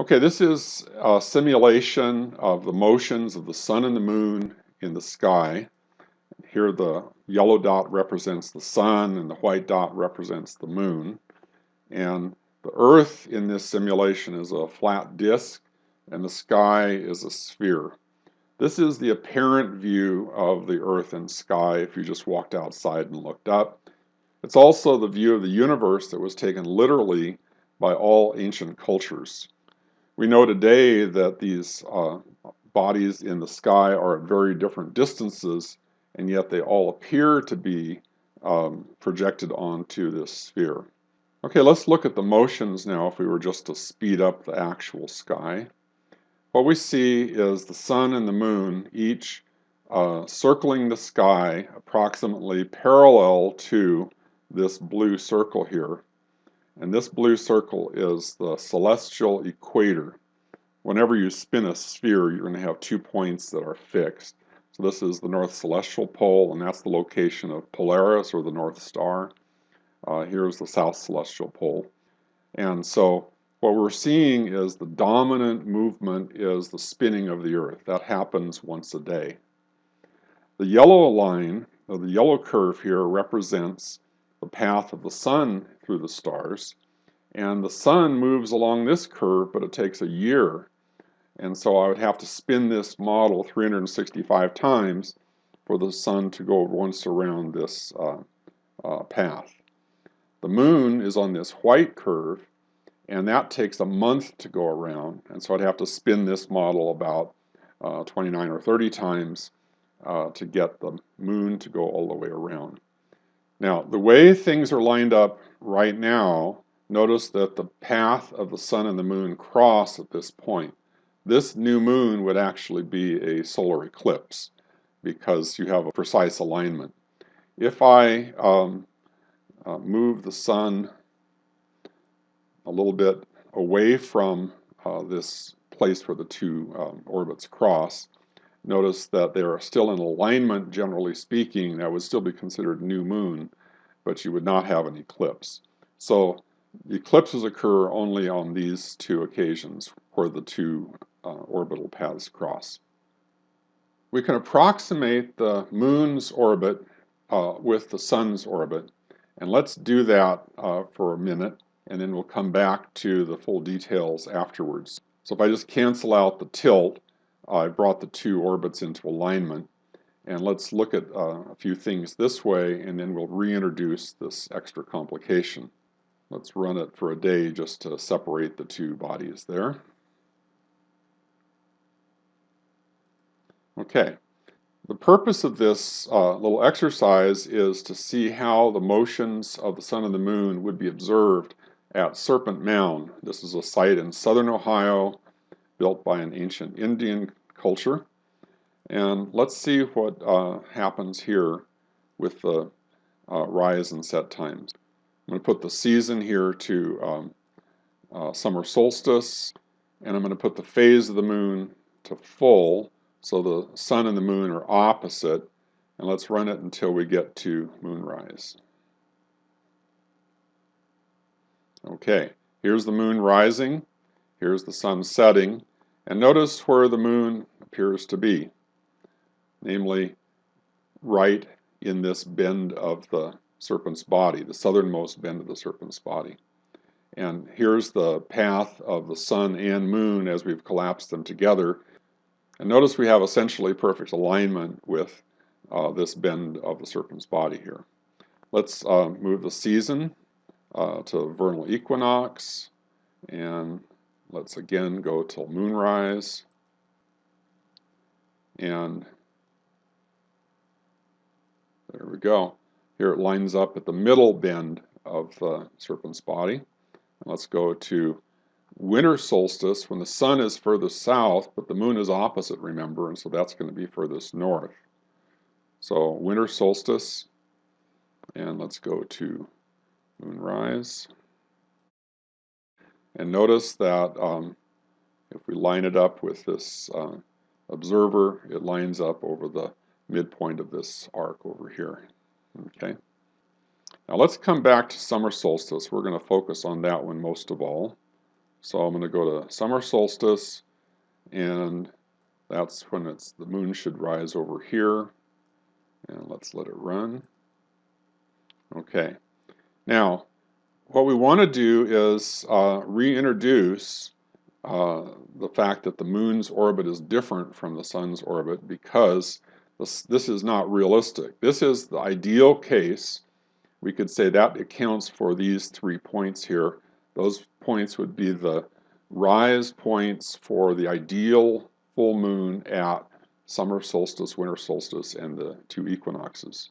Okay, this is a simulation of the motions of the sun and the moon in the sky. Here the yellow dot represents the sun and the white dot represents the moon. And the Earth in this simulation is a flat disk and the sky is a sphere. This is the apparent view of the Earth and sky if you just walked outside and looked up. It's also the view of the universe that was taken literally by all ancient cultures. We know today that these bodies in the sky are at very different distances, and yet they all appear to be projected onto this sphere. Okay, let's look at the motions now if we were just to speed up the actual sky. What we see is the sun and the moon each circling the sky approximately parallel to this blue circle here. And this blue circle is the celestial equator. Whenever you spin a sphere, you're going to have 2 points that are fixed. So this is the North Celestial Pole, and that's the location of Polaris, or the North Star. Here's the South Celestial Pole. And so what we're seeing is the dominant movement is the spinning of the Earth. That happens once a day. The yellow line, or the yellow curve here, represents the path of the sun through the stars. And the sun moves along this curve, but it takes a year. And so I would have to spin this model 365 times for the sun to go once around this path. The moon is on this white curve, and that takes a month to go around. And so I'd have to spin this model about 29 or 30 times to get the moon to go all the way around. Now, the way things are lined up right now, notice that the path of the sun and the moon cross at this point. This new moon would actually be a solar eclipse because you have a precise alignment. If I move the sun a little bit away from this place where the two orbits cross, notice that they are still in alignment, generally speaking. That would still be considered new moon, but you would not have an eclipse. So eclipses occur only on these two occasions where the two orbital paths cross. We can approximate the moon's orbit with the sun's orbit, and let's do that for a minute, and then we'll come back to the full details afterwards. So if I just cancel out the tilt, I brought the two orbits into alignment. And let's look at a few things this way, and then we'll reintroduce this extra complication. Let's run it for a day just to separate the two bodies there. Okay. The purpose of this little exercise is to see how the motions of the sun and the moon would be observed at Serpent Mound. This is a site in southern Ohio built by an ancient Indian culture. And let's see what happens here with the rise and set times. I'm going to put the season here to summer solstice, and I'm going to put the phase of the moon to full, so the sun and the moon are opposite, and let's run it until we get to moonrise. Okay, here's the moon rising, here's the sun setting, and notice where the moon appears to be, namely right in this bend of the serpent's body, the southernmost bend of the serpent's body. And here's the path of the sun and moon as we've collapsed them together. And notice we have essentially perfect alignment with this bend of the serpent's body here. Let's move the season to vernal equinox, and let's again go till moonrise. And there we go. Here it lines up at the middle bend of the serpent's body. And let's go to winter solstice when the sun is furthest south, but the moon is opposite, remember, and so that's going to be furthest north. So winter solstice, and let's go to moonrise. And notice that if we line it up with this observer, it lines up over the midpoint of this arc over here. Okay. Now let's come back to summer solstice. We're going to focus on that one most of all. So I'm going to go to summer solstice, and that's when the moon should rise over here. And let's let it run. Okay. Now, what we want to do is reintroduce the fact that the moon's orbit is different from the sun's orbit, because this is not realistic. This is the ideal case. We could say that accounts for these 3 points here. Those points would be the rise points for the ideal full moon at summer solstice, winter solstice, and the 2 equinoxes.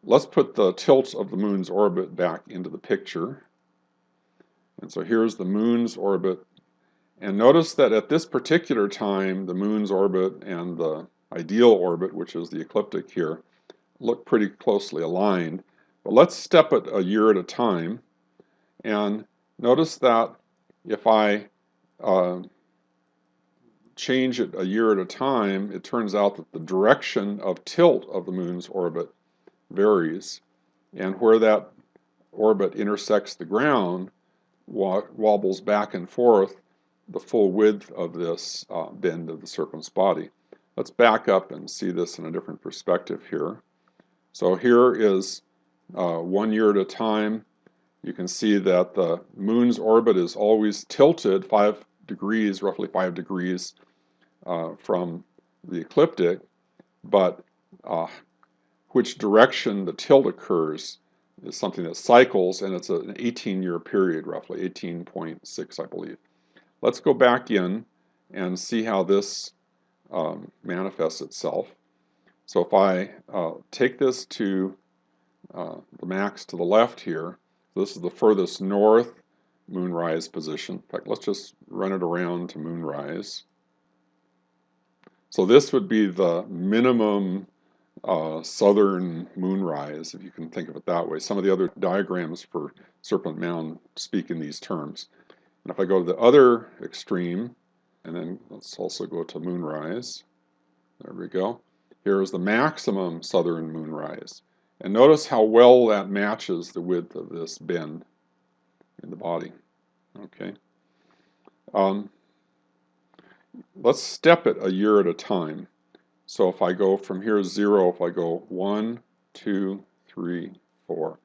Let's put the tilt of the moon's orbit back into the picture. And so here's the moon's orbit. And notice that at this particular time, the moon's orbit and the ideal orbit, which is the ecliptic here, look pretty closely aligned. But let's step it a year at a time. And notice that if I change it a year at a time, it turns out that the direction of tilt of the moon's orbit varies. And where that orbit intersects the ground wobbles back and forth the full width of this bend of the serpent's body. Let's back up and see this in a different perspective here. So here is 1 year at a time. You can see that the moon's orbit is always tilted 5 degrees, roughly 5 degrees from the ecliptic, but which direction the tilt occurs is something that cycles, and it's an 18-year period, roughly 18.6, I believe. Let's go back in and see how this manifests itself. So if I take this to the max to the left here, this is the furthest north moonrise position. In fact, let's just run it around to moonrise. So this would be the minimum southern moonrise, if you can think of it that way. Some of the other diagrams for Serpent Mound speak in these terms. And if I go to the other extreme, and then let's also go to moonrise. There we go. Here is the maximum southern moonrise. And notice how well that matches the width of this bend in the body. Okay. Let's step it a year at a time. So if I go from here 0, if I go 1, 2, 3, 4,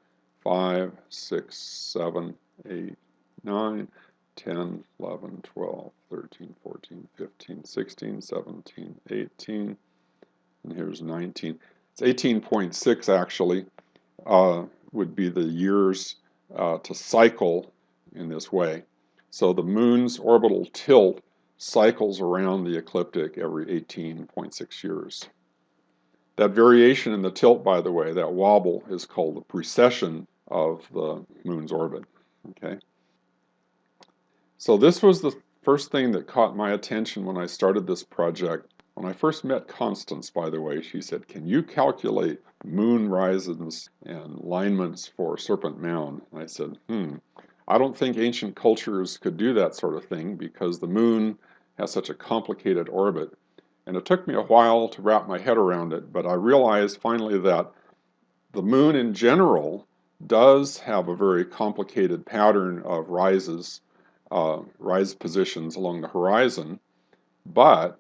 5, 6, 7, 8, 9, 10, 11, 12, 13, 14, 15, 16, 17, 18, and here's 19. It's 18.6 actually, would be the years to cycle in this way. So the moon's orbital tilt cycles around the ecliptic every 18.6 years. That variation in the tilt, by the way, that wobble, is called the precession of the moon's orbit. Okay. So this was the first thing that caught my attention when I started this project. When I first met Constance, by the way, she said, "Can you calculate moon rises and alignments for Serpent Mound?" And I said, I don't think ancient cultures could do that sort of thing because the moon has such a complicated orbit. And it took me a while to wrap my head around it, but I realized finally that the moon in general does have a very complicated pattern of rise positions along the horizon. But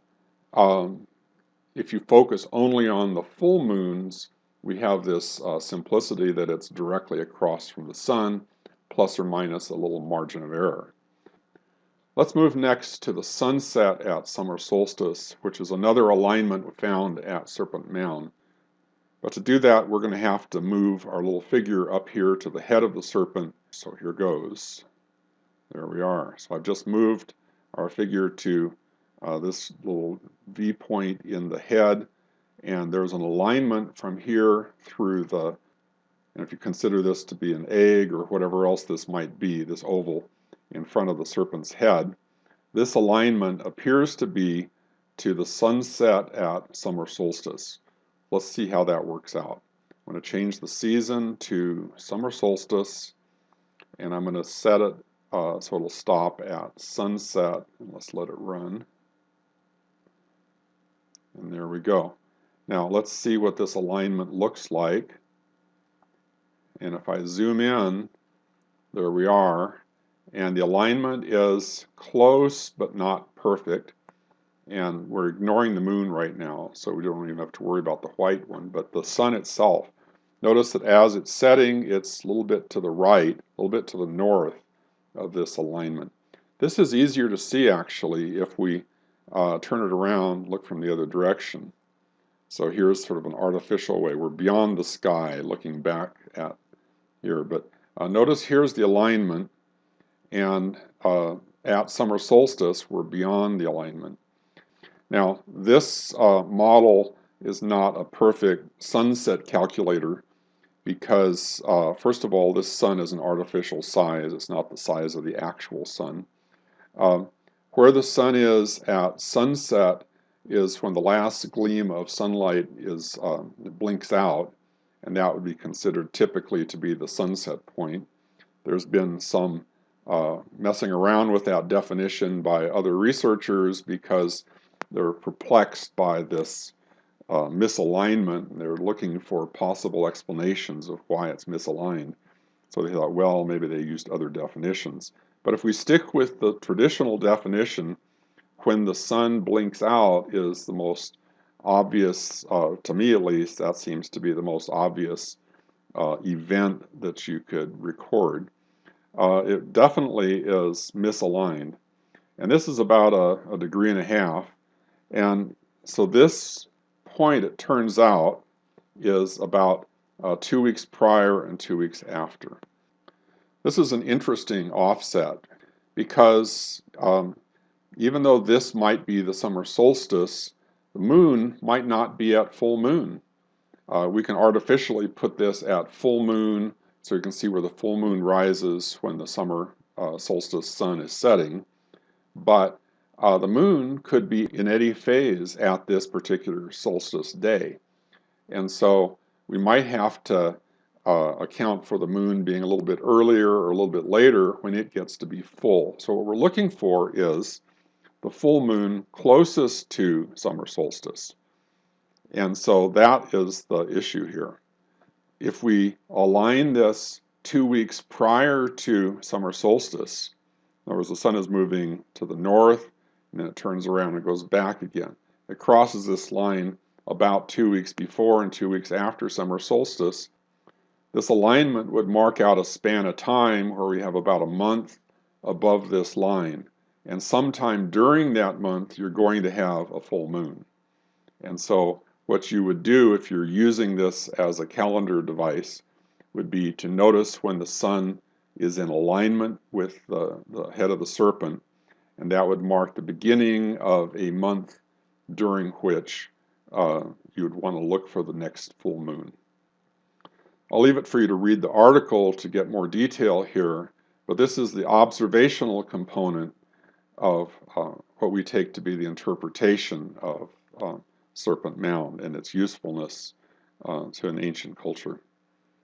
if you focus only on the full moons, we have this simplicity that it's directly across from the sun, plus or minus a little margin of error. Let's move next to the sunset at summer solstice, which is another alignment found at Serpent Mound. But to do that, we're going to have to move our little figure up here to the head of the serpent. So here goes. There we are. So I've just moved our figure to this little V point in the head, and there's an alignment from here through the, and if you consider this to be an egg or whatever else this might be, this oval in front of the serpent's head, this alignment appears to be to the sunset at summer solstice. Let's see how that works out. I'm going to change the season to summer solstice, and I'm going to set it so it'll stop at sunset, and let's let it run. And there we go. Now let's see what this alignment looks like. And if I zoom in, there we are. and the alignment is close but not perfect. And we're ignoring the moon right now, so we don't even have to worry about the white one. But the sun itself, notice that as it's setting, it's a little bit to the right, a little bit to the north of this alignment. This is easier to see, actually, if we turn it around, look from the other direction. So here's sort of an artificial way. We're beyond the sky, looking back at here. But notice here's the alignment, and at summer solstice, we're beyond the alignment. Now, this model is not a perfect sunset calculator because, first of all, this sun is an artificial size. It's not the size of the actual sun. Where the sun is at sunset is when the last gleam of sunlight is blinks out, and that would be considered typically to be the sunset point. There's been some messing around with that definition by other researchers because they're perplexed by this misalignment, and they're looking for possible explanations of why it's misaligned. So they thought, well, maybe they used other definitions. But if we stick with the traditional definition, when the sun blinks out is the most obvious, to me at least, that seems to be the most obvious event that you could record. It definitely is misaligned. And this is about a degree and a half. And so this point, it turns out, is about 2 weeks prior and 2 weeks after. This is an interesting offset because even though this might be the summer solstice, the moon might not be at full moon. We can artificially put this at full moon so you can see where the full moon rises when the summer solstice sun is setting. But the moon could be in any phase at this particular solstice day. And so we might have to account for the moon being a little bit earlier or a little bit later when it gets to be full. So what we're looking for is the full moon closest to summer solstice. And so that is the issue here. If we align this 2 weeks prior to summer solstice, in other words, the sun is moving to the north, and then it turns around and goes back again. It crosses this line about 2 weeks before and 2 weeks after summer solstice. This alignment would mark out a span of time where we have about a month above this line. And sometime during that month, you're going to have a full moon. And so what you would do if you're using this as a calendar device would be to notice when the sun is in alignment with the head of the serpent, and that would mark the beginning of a month during which you would want to look for the next full moon. I'll leave it for you to read the article to get more detail here, but this is the observational component of what we take to be the interpretation of Serpent Mound and its usefulness to an ancient culture.